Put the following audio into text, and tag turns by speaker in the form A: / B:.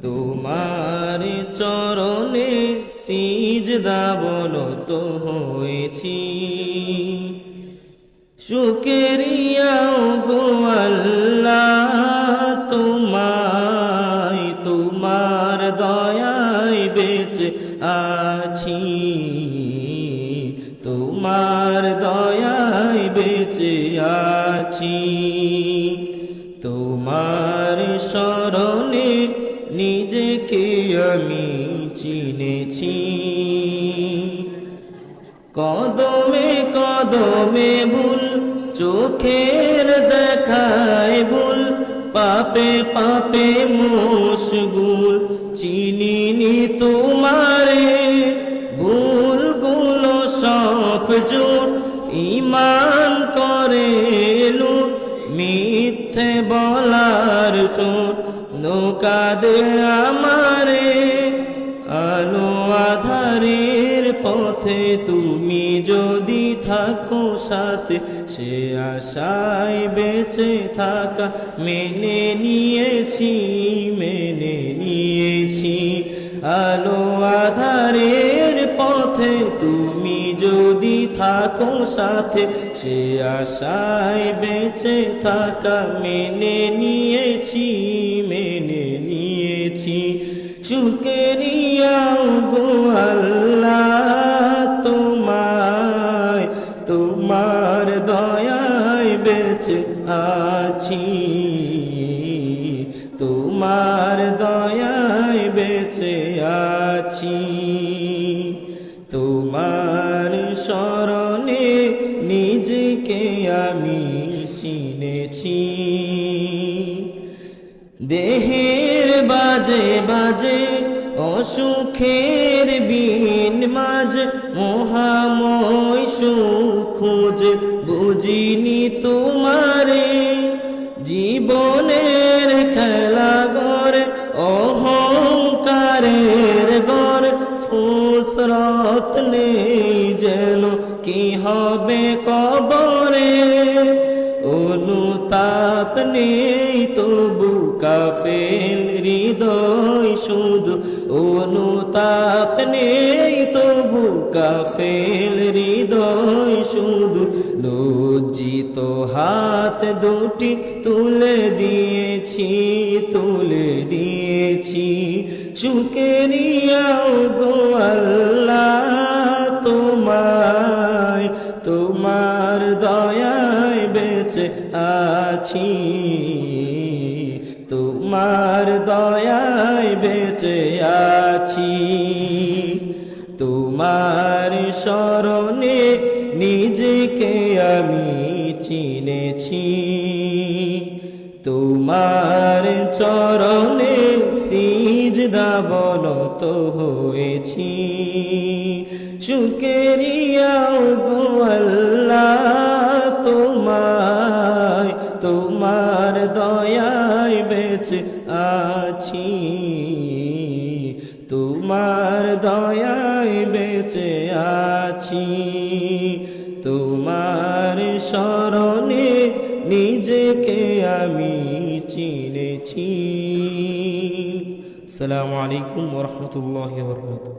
A: তোমার চরণে সিজদা বনত হয়েছি, শুকরিয়া গো আল্লাহ তোমায়, তোমার দয়ায় বেঁচে আছি, তোমার দয়ায় বেঁচে আছি। তোমার শরণে নিজেকে আমি চিনেছি, কদমে কদমে ভুল চোখের দেখায় ভুল, পাপে পাপে মশগুল চিনিনি তোমারে, ভুলগুলো সব জোর ঈমান করে লুট, মিথ্যে বলার টোন নৌকা দে আমারে, আলো আধারের পথে তুমি যদি থাকো সাথে, সে আশায় বেঁচে থাকা মেনে নিয়েছি, মেনে নিয়েছি। আলো আধারের পথে তুমি যদি থাকো সাথে, সে আশায় বেঁচে থাকা মেনে নিয়েছি, মেনে নিয়েছি। শুকরিয়া গো আল্লাহ তোমায়, তোমার দয়ায় বেঁচে আছি, তোমার দয়ায় বেঁচে আছি। তোমার শরণে নিজেকে আমি চিনেছি, দেহের বাজে বাজে অসুখের বিন মাঝ, মহাময় সুখ খোঁজে বুঝিনি তোমারে, জীবনের খেলা গড়ে অহংকারের গড়, ফুসরত নেই যেন কি হবে কবরে, অনুতাপ নেই তবু কাফের হৃদয় শুধু, অনুতাপ নেই তবু কাফের হৃদয় শুধু, লজ্জিত হাত দুটি তুলে দিয়েছি, তুলে দিয়েছি। শুকরিয়া গো আল্লাহ তোমায়, তোমার দয়ায় বেঁচে আছি, তোমার দয়ায় বেঁচে আছি। তোমার শরণে নিজেকে আমি চিনেছি, তোমার চরণে সিজদা বনত হয়েছি, শুকরিয়া গো আল্লাহ তোমায়, তোমার দয়ায় বেঁচে আছি, তোমার দয়ায় বেঁচে আছি। তোমার শরণে নিজেকে আমি চিনেছি। আসসালামু আলাইকুম ওয়া রাহমাতুল্লাহি ওয়া বারাকাতুহু।